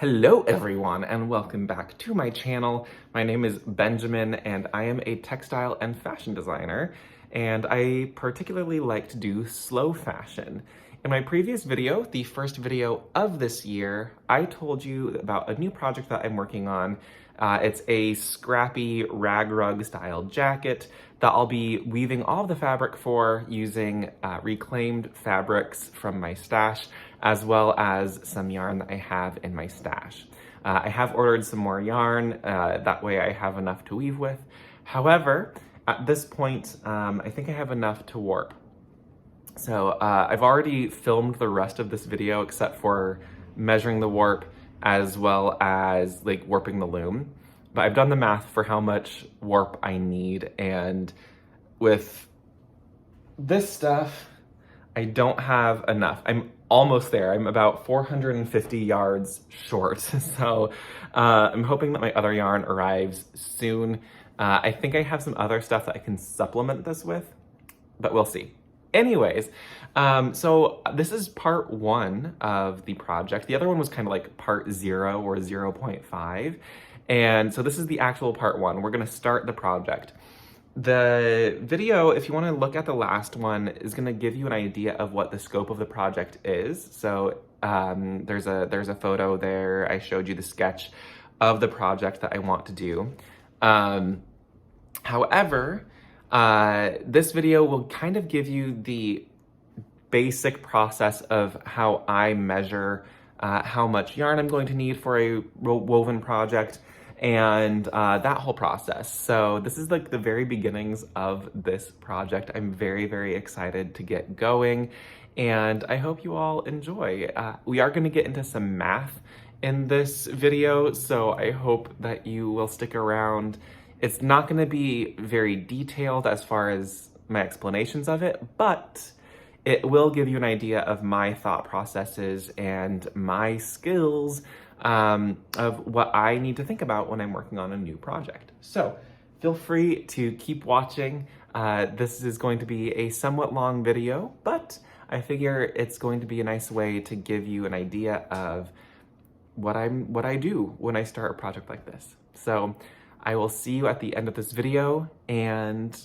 Hello everyone and welcome back to my channel. My name is Benjamin and I am a textile and fashion designer, and I particularly like to do slow fashion. In my previous video, the first video of this year, I told you about a new project that I'm working on. It's a scrappy rag rug style jacket that I'll be weaving all of the fabric for using reclaimed fabrics from my stash, as well as some yarn that I have in my stash. I have ordered some more yarn, that way I have enough to weave with. However, at this point, I think I have enough to warp. So I've already filmed the rest of this video except for measuring the warp as well as like warping the loom. But I've done the math for how much warp I need, and with this stuff, I don't have enough. I'm almost there. I'm about 450 yards short. So I'm hoping that my other yarn arrives soon. I think I have some other stuff that I can supplement this with, but we'll see. Anyways, so this is part 1 of the project. The other one was kind of like part 0 or 0.5. And so this is the actual part 1. We're gonna start the project. The video, if you wanna look at the last one, is gonna give you an idea of what the scope of the project is. So there's a photo there. I showed you the sketch of the project that I want to do. However, this video will kind of give you the basic process of how I measure how much yarn I'm going to need for a woven project and that whole process. So this is like the very beginnings of this project. I'm very, very excited to get going, and I hope you all enjoy. We are going to get into some math in this video, so I hope that you will stick around. It's not going to be very detailed as far as my explanations of it, but it will give you an idea of my thought processes and my skills of what I need to think about when I'm working on a new project. So feel free to keep watching. This is going to be a somewhat long video, but I figure it's going to be a nice way to give you an idea of what I do when I start a project like this. So I will see you at the end of this video, and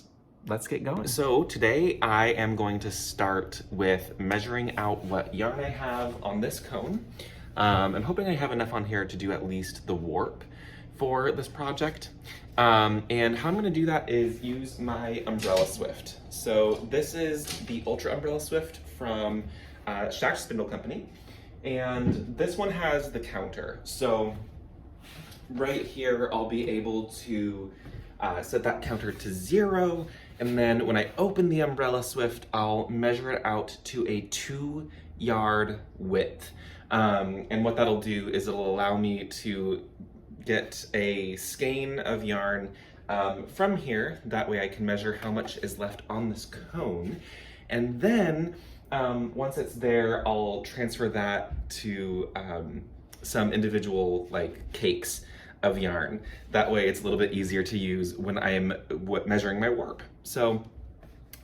let's get going. So today I am going to start with measuring out what yarn I have on this cone. I'm hoping I have enough on here to do at least the warp for this project. And how I'm gonna do that is use my Umbrella Swift. So this is the Ultra Umbrella Swift from Shack Spindle Company. And this one has the counter. So right here, I'll be able to set that counter to 0. And then when I open the Umbrella Swift, I'll measure it out to a 2-yard width. And what that'll do is it'll allow me to get a skein of yarn from here. That way I can measure how much is left on this cone. And then once it's there, I'll transfer that to some individual like cakes of yarn. That way it's a little bit easier to use when I'm measuring my warp. So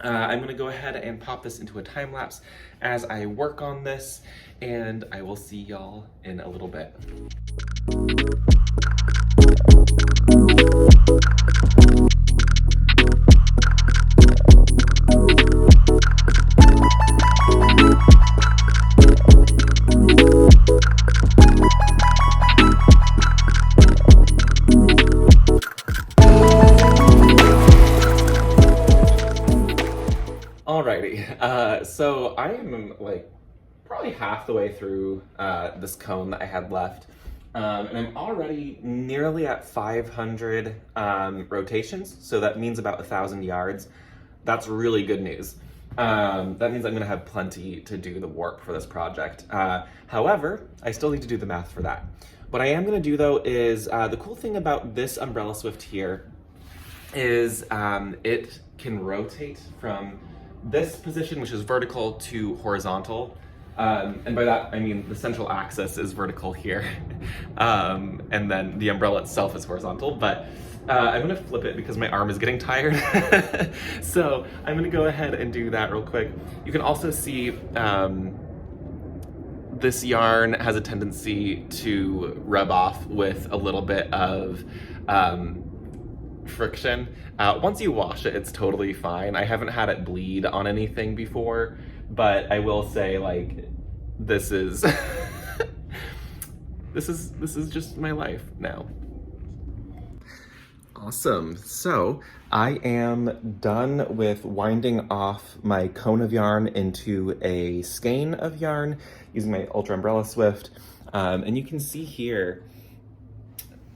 I'm gonna go ahead and pop this into a time lapse as I work on this, and I will see y'all in a little bit. Alrighty, so I am like probably half the way through this cone that I had left, and I'm already nearly at 500 rotations, so that means about 1,000 yards. That's really good news. That means I'm gonna have plenty to do the warp for this project. However, I still need to do the math for that. What I am gonna do though is, the cool thing about this Umbrella Swift here is it can rotate from this position, which is vertical, to horizontal. And by that, I mean the central axis is vertical here. And then the umbrella itself is horizontal, but I'm gonna flip it because my arm is getting tired. So I'm gonna go ahead and do that real quick. You can also see this yarn has a tendency to rub off with a little bit of friction. Once you wash it, it's totally fine. I haven't had it bleed on anything before, but I will say, like, this is this is just my life now. Awesome. So I am done with winding off my cone of yarn into a skein of yarn using my Ultra Umbrella Swift. And you can see here,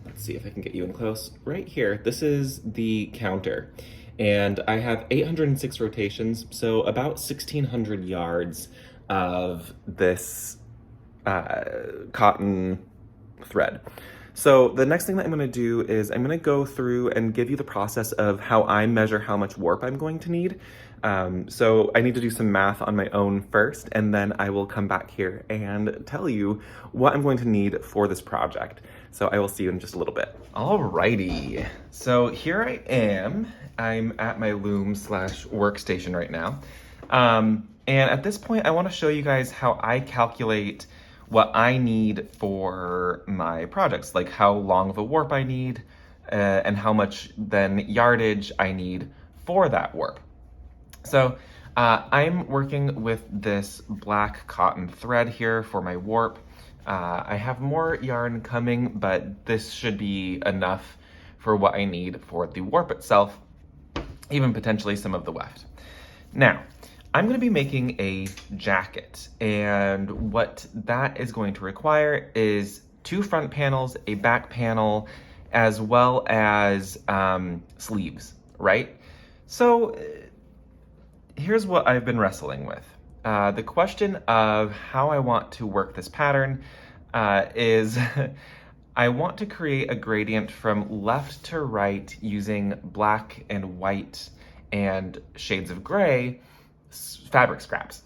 let's see if I can get you in close. Right here, this is the counter. And I have 806 rotations, so about 1,600 yards of this cotton thread. So the next thing that I'm going to do is I'm going to go through and give you the process of how I measure how much warp I'm going to need. So I need to do some math on my own first, and then I will come back here and tell you what I'm going to need for this project. So I will see you in just a little bit. Alrighty, so here I am. I'm at my loom / workstation right now. And at this point, I want to show you guys how I calculate what I need for my projects, like how long of a warp I need, and how much then yardage I need for that warp. So I'm working with this black cotton thread here for my warp. I have more yarn coming, but this should be enough for what I need for the warp itself, even potentially some of the weft. Now, I'm going to be making a jacket, and what that is going to require is 2 front panels, a back panel, as well as sleeves, right? So here's what I've been wrestling with. The question of how I want to work this pattern is I want to create a gradient from left to right using black and white and shades of gray fabric scraps.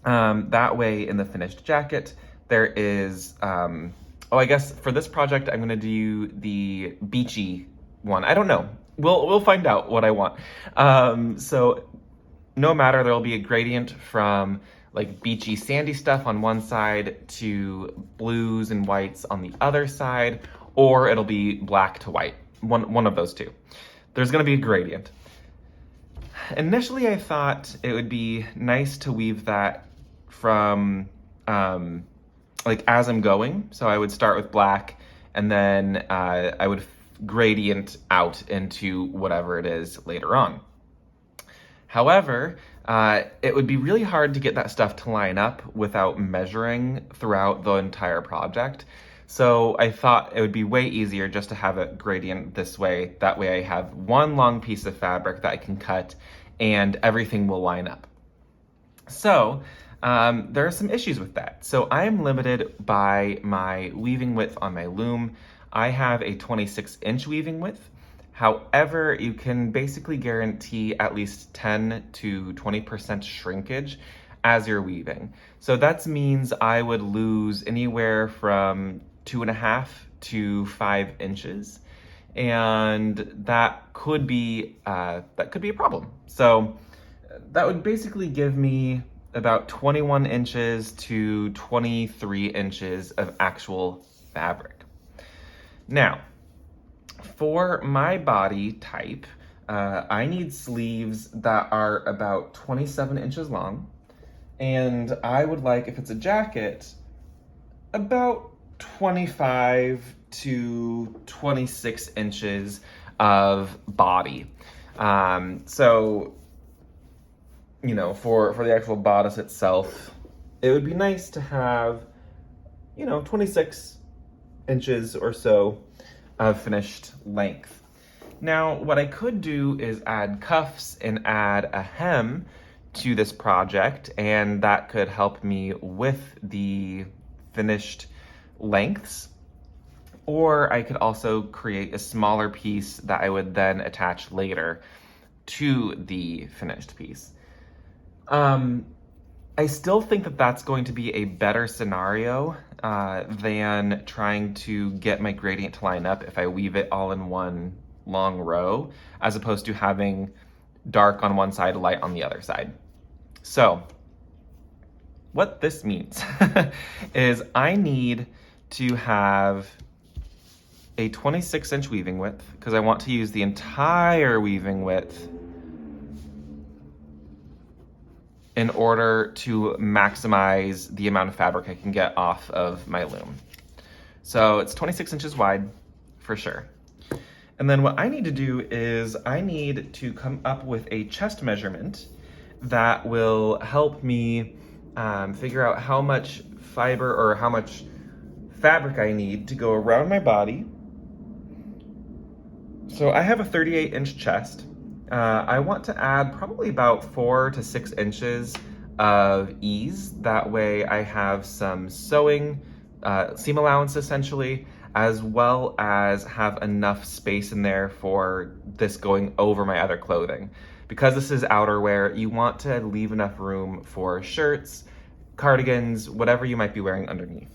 That way in the finished jacket, there is, I guess for this project, I'm gonna do the beachy one. I don't know, we'll find out what I want. So no matter, there'll be a gradient from like beachy sandy stuff on one side to blues and whites on the other side, or it'll be black to white, one of those two. There's gonna be a gradient. Initially, I thought it would be nice to weave that from, like as I'm going. So I would start with black, and then I would gradient out into whatever it is later on. However, it would be really hard to get that stuff to line up without measuring throughout the entire project. So I thought it would be way easier just to have a gradient this way. That way I have one long piece of fabric that I can cut and everything will line up. So there are some issues with that. So I am limited by my weaving width on my loom. I have a 26-inch weaving width. However, you can basically guarantee at least 10 to 20% shrinkage as you're weaving. So that means I would lose anywhere from 2.5 to 5 inches, and that could be a problem. So that would basically give me about 21 inches to 23 inches of actual fabric. Now, for my body type, I need sleeves that are about 27 inches long, and I would like, if it's a jacket, about 25 to 26 inches of body. So, you know, for the actual bodice itself, it would be nice to have, 26 inches or so of finished length. Now, what I could do is add cuffs and add a hem to this project, and that could help me with the finished lengths. Or I could also create a smaller piece that I would then attach later to the finished piece. I still think that that's going to be a better scenario than trying to get my gradient to line up if I weave it all in one long row, as opposed to having dark on one side, light on the other side. So what this means is I need to have a 26-inch weaving width because I want to use the entire weaving width in order to maximize the amount of fabric I can get off of my loom. So it's 26 inches wide for sure. And then what I need to do is I need to come up with a chest measurement that will help me figure out how much fiber or how much fabric I need to go around my body. So I have a 38-inch chest. I want to add probably about 4 to 6 inches of ease. That way I have some sewing, seam allowance essentially, as well as have enough space in there for this going over my other clothing. Because this is outerwear, you want to leave enough room for shirts, cardigans, whatever you might be wearing underneath.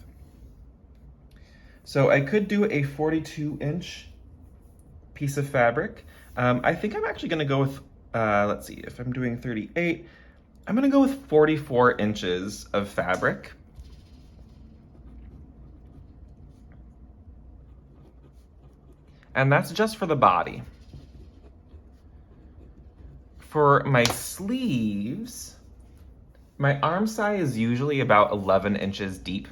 So I could do a 42-inch piece of fabric. I think I'm actually gonna go with, let's see, if I'm doing 38, I'm gonna go with 44 inches of fabric. And that's just for the body. For my sleeves, my arm size is usually about 11 inches deep.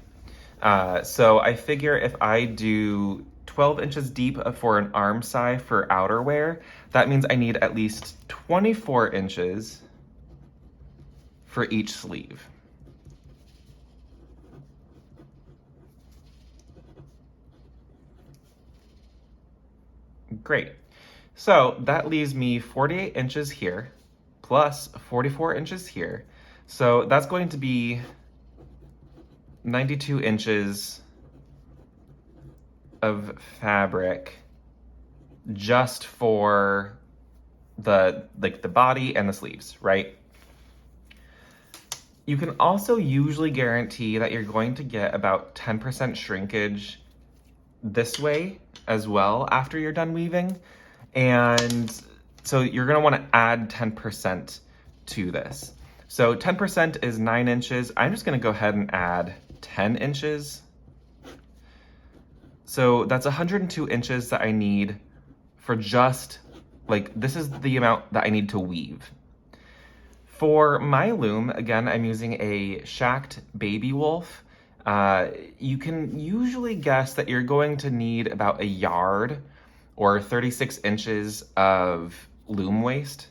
So I figure if I do 12 inches deep for an arm side for outerwear, that means I need at least 24 inches for each sleeve. Great. So that leaves me 48 inches here plus 44 inches here. So that's going to be 92 inches of fabric just for the body and the sleeves, right? You can also usually guarantee that you're going to get about 10% shrinkage this way as well after you're done weaving. And so you're gonna wanna add 10% to this. So 10% is 9 inches. I'm just gonna go ahead and add 10 inches. So that's 102 inches that I need for just, this is the amount that I need to weave. For my loom, again, I'm using a shacked baby wolf. You can usually guess that you're going to need about a yard or 36 inches of loom waste.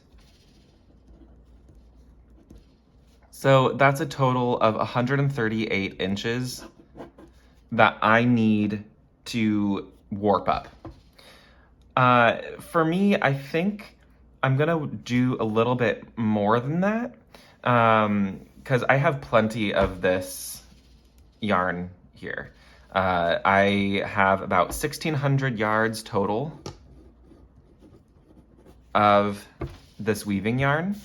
So that's a total of 138 inches that I need to warp up. For me, I think I'm gonna do a little bit more than that because I have plenty of this yarn here. I have about 1,600 yards total of this weaving yarn.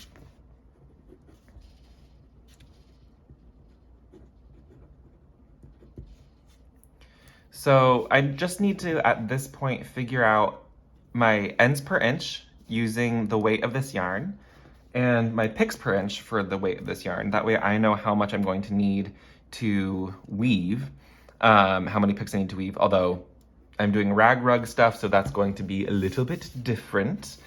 So I just need to, at this point, figure out my ends per inch using the weight of this yarn and my picks per inch for the weight of this yarn. That way I know how much I'm going to need to weave, how many picks I need to weave, although I'm doing rag rug stuff, so that's going to be a little bit different.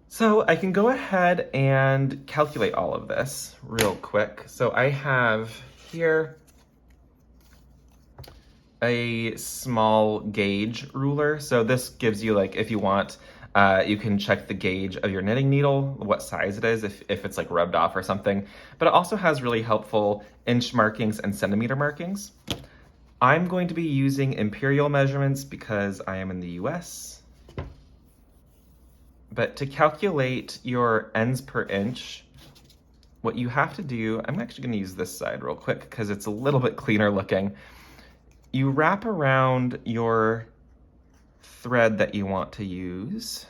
So I can go ahead and calculate all of this real quick. So I have here a small gauge ruler. So this gives you, if you want, you can check the gauge of your knitting needle, what size it is, if it's rubbed off or something. But it also has really helpful inch markings and centimeter markings. I'm going to be using imperial measurements because I am in the US. But to calculate your ends per inch, what you have to do, I'm actually going to use this side real quick because it's a little bit cleaner looking. You wrap around your thread that you want to use,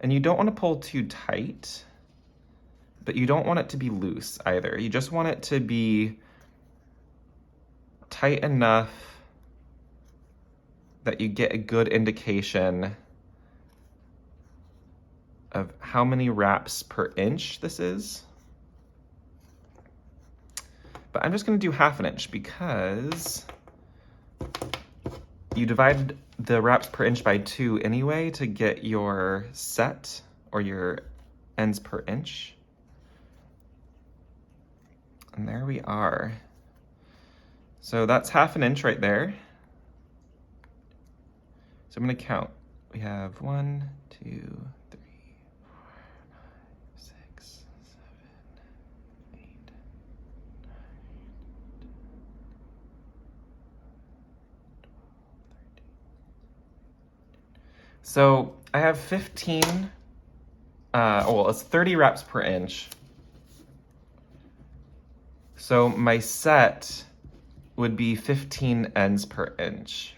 and you don't want to pull too tight, but you don't want it to be loose either. You just want it to be tight enough that you get a good indication of how many wraps per inch this is. but I'm just gonna do 1/2 inch because you divide the wraps per inch by 2 anyway to get your set or your ends per inch. And there we are. So that's 1/2 inch right there. So I'm gonna count. We have 1, 2, 3, 4, 5, 6, 7, 8, 9, 10, 12, 13. So I have 15, well, it's 30 wraps per inch. So my set would be 15 ends per inch.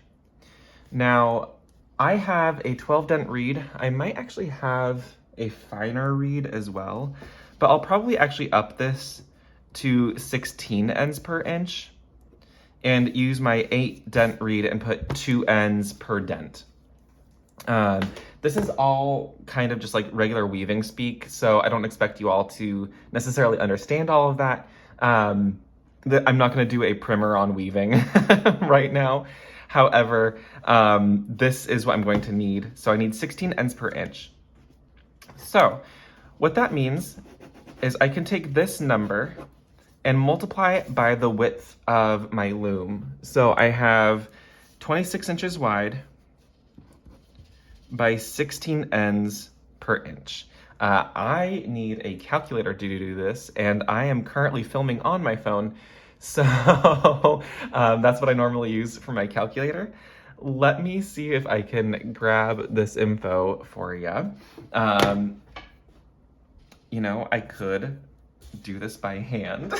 Now, I have a 12 dent reed. I might actually have a finer reed as well, but I'll probably actually up this to 16 ends per inch and use my 8 dent reed and put 2 ends per dent. This is all kind of just like regular weaving speak, so I don't expect you all to necessarily understand all of that. I'm not going to do a primer on weaving right now. However, this is what I'm going to need. So I need 16 ends per inch. So what that means is I can take this number and multiply it by the width of my loom. So I have 26 inches wide by 16 ends per inch. I need a calculator to do this, and I am currently filming on my phone, so that's what I normally use for my calculator. Let me see if I can grab this info for you. You know, I could do this by hand.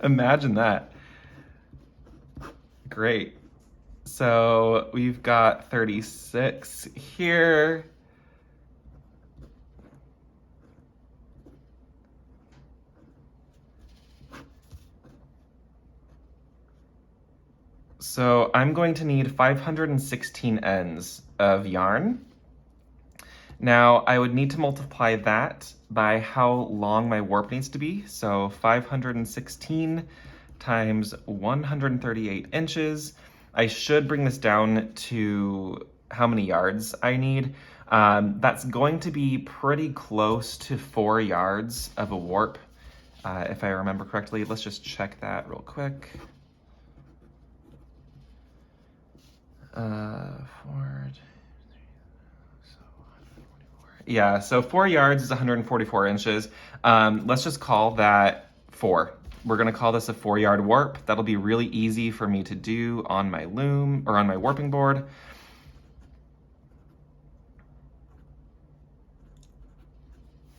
Imagine that. Great. So we've got 36 here. So I'm going to need 516 ends of yarn. Now I would need to multiply that by how long my warp needs to be. So 516 times 138 inches. I should bring this down to how many yards I need. That's going to be pretty close to 4 yards of a warp, if I remember correctly. Let's just check that real quick. 4, yeah, so 4 yards is 144 inches. Let's just call that 4. We're gonna call this a 4-yard warp. That'll be really easy for me to do on my loom or on my warping board.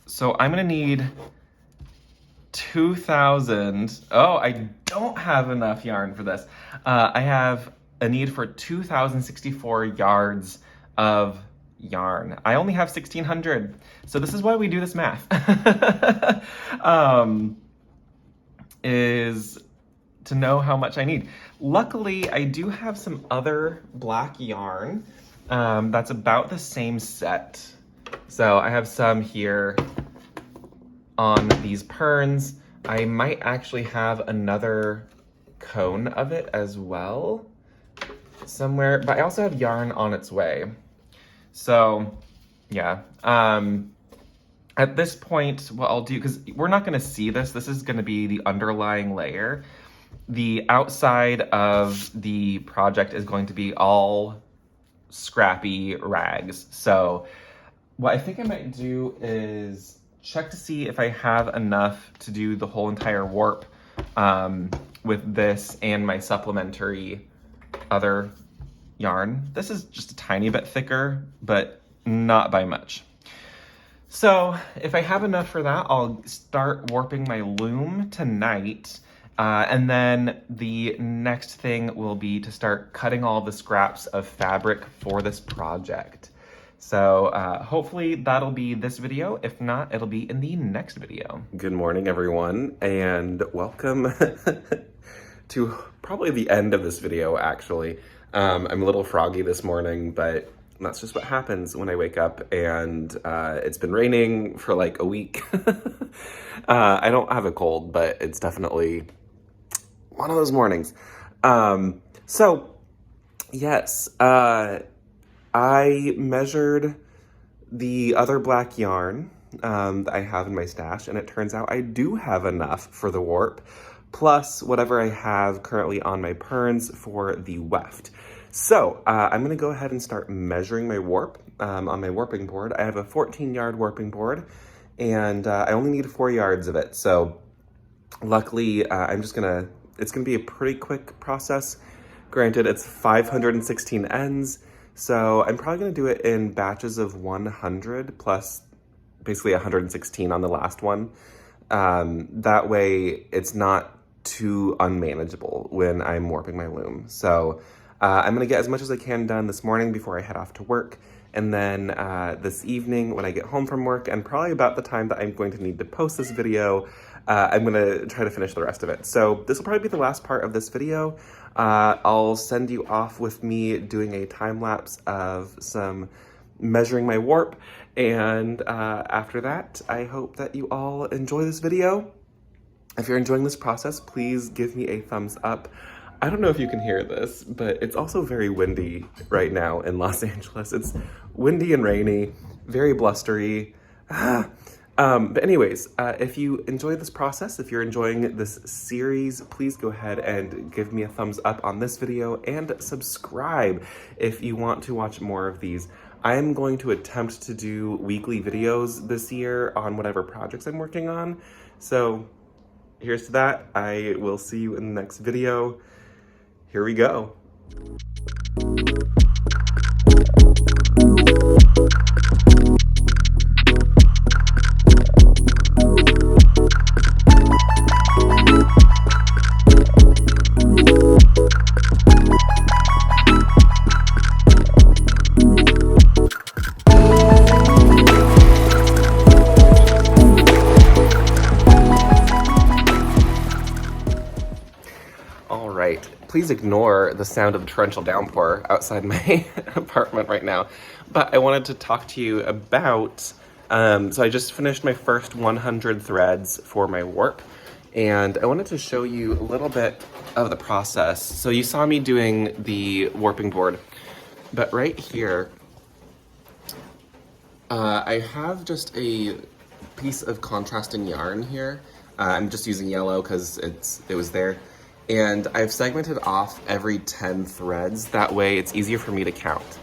So I'm gonna need 2,000. Oh, I don't have enough yarn for this. I have a need for 2,064 yards of yarn. I only have 1,600. So this is why we do this math. Is to know how much I need. Luckily, I do have some other black yarn that's about the same set. So I have some here on these perns. I might actually have another cone of it as well somewhere, but I also have yarn on its way. So yeah, at this point, what I'll do, because we're not gonna see this, this is gonna be the underlying layer. The outside of the project is going to be all scrappy rags. So what I think I might do is check to see if I have enough to do the whole entire warp with this and my supplementary other yarn. This is just a tiny bit thicker, but not by much. So if I have enough for that, I'll start warping my loom tonight. And then the next thing will be to start cutting all the scraps of fabric for this project. So hopefully that'll be this video. If not, it'll be in the next video. Good morning, everyone, and welcome to probably the end of this video, actually. I'm a little froggy this morning, but that's just what happens when I wake up and it's been raining for like a week. I don't have a cold, but it's definitely one of those mornings. So yes, I measured the other black yarn that I have in my stash, and it turns out I do have enough for the warp, plus whatever I have currently on my perns for the weft. So I'm gonna go ahead and start measuring my warp on my warping board. I have a 14-yard warping board, and I only need 4 yards of it. So luckily, it's gonna be a pretty quick process. Granted, it's 516 ends, so I'm probably gonna do it in batches of 100 plus basically 116 on the last one. That way it's not too unmanageable when I'm warping my loom. So I'm gonna get as much as I can done this morning before I head off to work. And then this evening when I get home from work, and probably about the time that I'm going to need to post this video, I'm gonna try to finish the rest of it. So this will probably be the last part of this video. I'll send you off with me doing a time lapse of some measuring my warp. And after that, I hope that you all enjoy this video. If you're enjoying this process, please give me a thumbs up. I don't know if you can hear this, but it's also very windy right now in Los Angeles. It's windy and rainy, very blustery. But anyways, if you enjoy this process, if you're enjoying this series, please go ahead and give me a thumbs up on this video and subscribe if you want to watch more of these. I am going to attempt to do weekly videos this year on whatever projects I'm working on. So here's to that. I will see you in the next video. Here we go. All right, please ignore the sound of the torrential downpour outside my apartment right now. But I wanted to talk to you about, so I just finished my first 100 threads for my warp, and I wanted to show you a little bit of the process. So you saw me doing the warping board, but right here, I have just a piece of contrasting yarn here. I'm just using yellow because it was there. And I've segmented off every 10 threads. That way it's easier for me to count.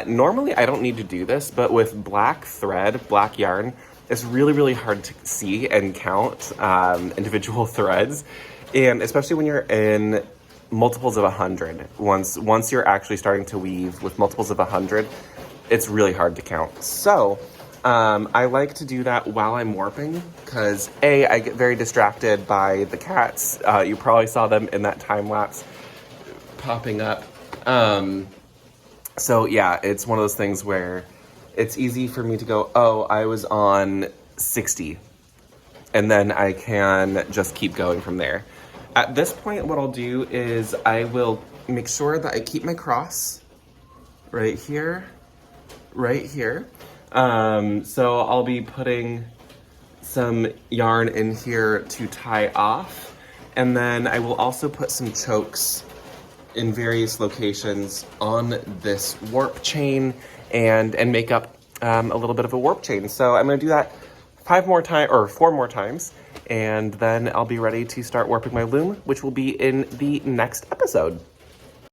Normally I don't need to do this, but with black thread, black yarn, it's really, really hard to see and count individual threads. And especially when you're in multiples of 100. Once you're actually starting to weave with multiples of 100, it's really hard to count. So I like to do that while I'm warping because A, I get very distracted by the cats. You probably saw them in that time lapse popping up. So yeah, it's one of those things where it's easy for me to go, oh, I was on 60. And then I can just keep going from there. At this point, what I'll do is I will make sure that I keep my cross right here, right here. So I'll be putting some yarn in here to tie off, and then I will also put some chokes in various locations on this warp chain and make up a little bit of a warp chain. So I'm going to do that 4 more times, and then I'll be ready to start warping my loom, which will be in the next episode.